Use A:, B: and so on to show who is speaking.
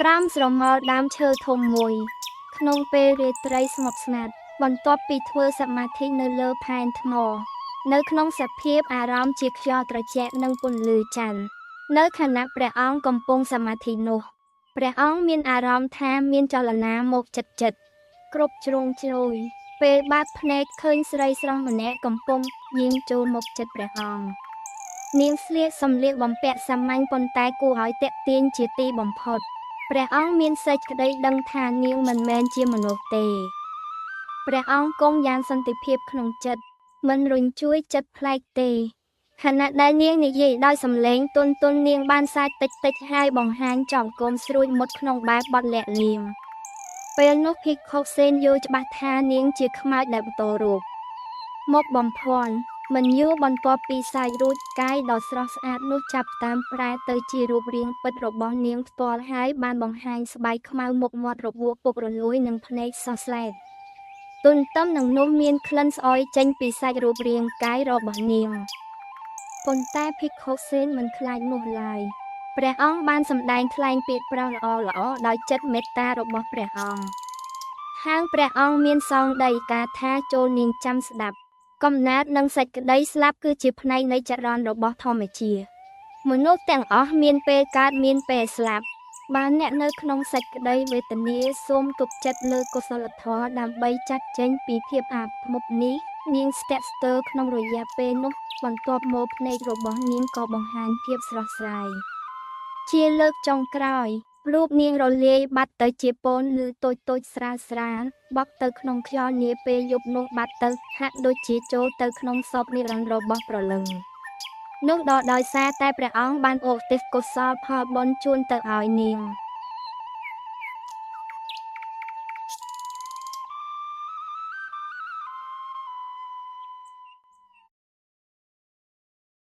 A: ក្រាមស្រមោលដើមឈើធំមួយក្នុងពេលរាត្រីស្ងប់ស្ងាត់បន្ទាប់ពីធ្វើសមាធិនៅលើផែនថ្មនៅក្នុងសភាពអារម្មណ៍ជាខ្យល់ត្រជាក់និងពន្លឺច័ន្ទនៅខណៈព្រះអង្គកំពុងសមាធិនោះព្រះអង្គមានអារម្មណ៍ថាមានចលនាមកចិត្តគ្រប់ជ្រុងជ្រោយពេលបាត់ភ្នែកឃើញស្រីស្រស់ម្នាក់កំពុងយាងចូលមកជិតព្រះអង្គនាងស្លៀកសម្លៀកបំពាក់សាមញ្ញប៉ុន្តែគួរឲ្យទាក់ទាញជាទីបំផុតព្រះអង្គមានសេចក្តីដឹងថានាងមិនមែនជាមនុស្សទេព្រះអង្គគង់យ៉ាងសន្តិភាពក្នុងចិត្តមិនរុញជួយចិត្តប្លែកទេខណៈដែលនាងនិយាយដោយសំឡេងទន់នាងបានសាច់តិចហើយបង្ហាញចង្កូមស្រួចមុតក្នុងបែបបត់លាក់លៀមពេលនោះភិក្ខុសេនយល់ច្បាស់ថានាងជាខ្មោចដែលបន្តរូបមកបំភាន់មិនយូរបន្ទាប់ពីសាច់រួចកាយដ៏ស្រស់ស្អាតនោះចាប់តាមប្រែទៅជារូបរាងពិតរបស់នាងផ្ទាល់ហើយបានបង្ហាញស្បែកខ្មៅមុខមាត់របួសពុករលួយនិងភ្នែកសស្លែតទន្ទឹមនឹងនោះមានក្លិនស្អុយចេញពីសាច់រូបរាងកាយរបស់នាងប៉ុន្តែភិក្ខុសេនមិនខ្លាចនោះឡើយព្រះអង្គបានសម្ដែងថ្លែងពាក្យប្រោសល្អដោយចិត្តមេត្តារបស់ព្រះអង្គហាងព្រះអង្គមានសង្ឃដីកាថាចូលនាងចាំស្ដាប់កំណើតនិងសេចក្តីស្លាប់គឺជាផ្នែកនៃចរន្តរបស់ធម្មជាតិមនុស្សទាំងអស់មានពេលកើតមានពេលស្លាប់បានអ្នកនៅក្នុងសេចក្តីវេទនាសូមទប់ចិត្តលើកុសលធម៌ដើម្បីចាត់ចេញពីភាពអាបធ្មប់នេះនាងស្ទាក់ស្ទើរក្នុងរយៈពេលនោះបន្ទាប់មកភ្នែករបស់នាងក៏បង្ហាញភាពស្រស់ស្រាយជាលើកចុងក្រោយរូបនាងរលាយបាត់ទៅជាពណ៌លឺតូចស្រាលបក់ទៅក្នុងខ្យល់នាពេលយប់នោះបាត់ទៅហាក់ដូចជាចូលទៅក្នុងសពនិរន្តរ៍របស់ព្រលឹងនោះដោយសារតែព្រះអង្គបានឧទ្ទិសកុសលផលបុណ្យជូនទៅឲ្យនាង